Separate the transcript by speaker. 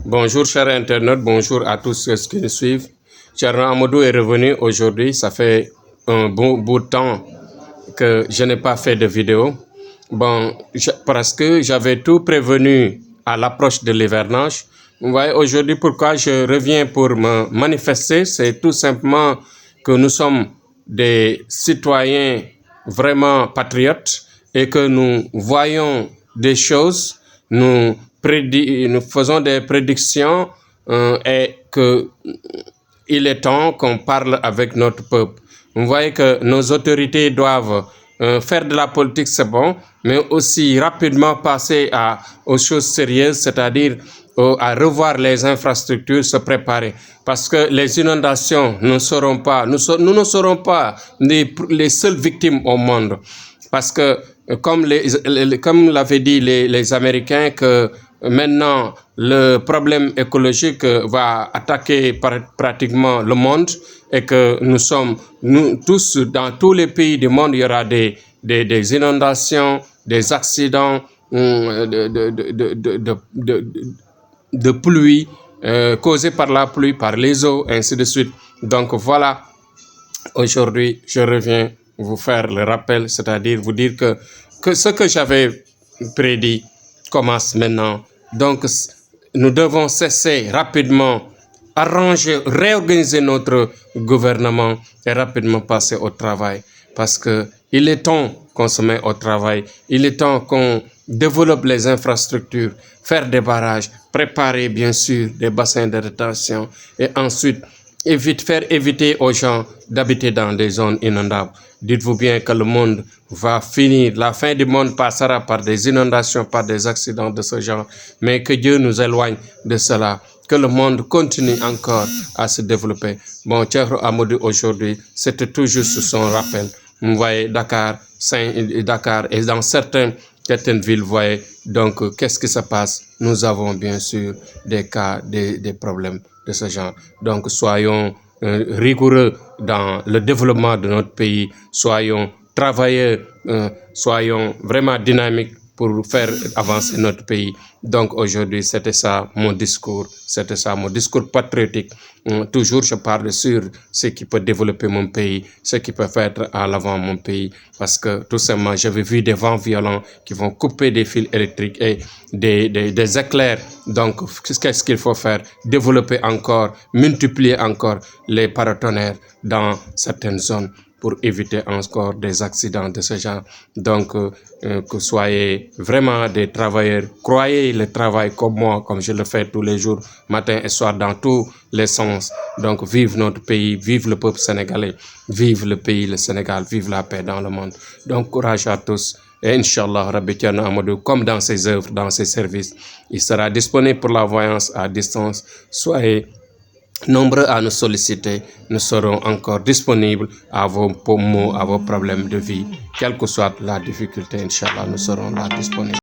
Speaker 1: Bonjour chers internautes, bonjour à tous ceux qui nous suivent. Thierno Amadou est revenu aujourd'hui, ça fait un bon bout de temps que je n'ai pas fait de vidéo. Parce que j'avais tout prévenu à l'approche de l'hivernage. Vous voyez aujourd'hui pourquoi je reviens pour me manifester, c'est tout simplement que nous sommes des citoyens vraiment patriotes et que nous voyons des choses, nous faisons des prédictions et qu'il est temps qu'on parle avec notre peuple. Vous voyez que nos autorités doivent faire de la politique, c'est bon, mais aussi rapidement passer aux choses sérieuses, c'est-à-dire à revoir les infrastructures, se préparer. Parce que les inondations nous ne seront pas les seules victimes au monde. Parce que, comme l'avaient dit les Américains, que maintenant, le problème écologique va attaquer pratiquement le monde et que nous tous, dans tous les pays du monde, il y aura des inondations, des accidents de pluie causés par la pluie, par les eaux, ainsi de suite. Donc voilà, aujourd'hui, je reviens vous faire le rappel, c'est-à-dire vous dire que ce que j'avais prédit commence maintenant. Donc, nous devons cesser rapidement, réorganiser notre gouvernement et rapidement passer au travail. Parce qu'il est temps qu'on se mette au travail. Il est temps qu'on développe les infrastructures, faire des barrages, préparer bien sûr des bassins de rétention et ensuite faire éviter aux gens d'habiter dans des zones inondables. Dites-vous bien que le monde va finir, la fin du monde passera par des inondations, par des accidents de ce genre, mais que Dieu nous éloigne de cela, que le monde continue encore à se développer. Bon, Thierno Amadou aujourd'hui, c'était tout juste son rappel. Vous voyez, Dakar et dans certaines villes, vous voyez, donc qu'est-ce qui se passe? Nous avons bien sûr des cas, des problèmes de ce genre. Donc soyons rigoureux dans le développement de notre pays, soyons travailleurs, soyons vraiment dynamiques pour faire avancer notre pays. Donc aujourd'hui, c'était ça mon discours, patriotique. Toujours je parle sur ce qui peut développer mon pays, ce qui peut faire à l'avant mon pays. Parce que tout simplement, j'avais vu des vents violents qui vont couper des fils électriques et des éclairs. Donc qu'est-ce qu'il faut faire? Développer encore, multiplier encore les paratonnerres dans certaines zones pour éviter encore des accidents de ce genre. Donc, que soyez vraiment des travailleurs. Croyez le travail comme moi, comme je le fais tous les jours, matin et soir, dans tous les sens. Donc, vive notre pays, vive le peuple sénégalais, vive le pays, le Sénégal, vive la paix dans le monde. Donc, courage à tous. Et Inch'Allah, Rabbi Thierno Amadou, comme dans ses œuvres, dans ses services, il sera disponible pour la voyance à distance. Soyez nombreux à nous solliciter, nous serons encore disponibles à vos maux, à vos problèmes de vie. Quelle que soit la difficulté, Inch'Allah, nous serons là disponibles.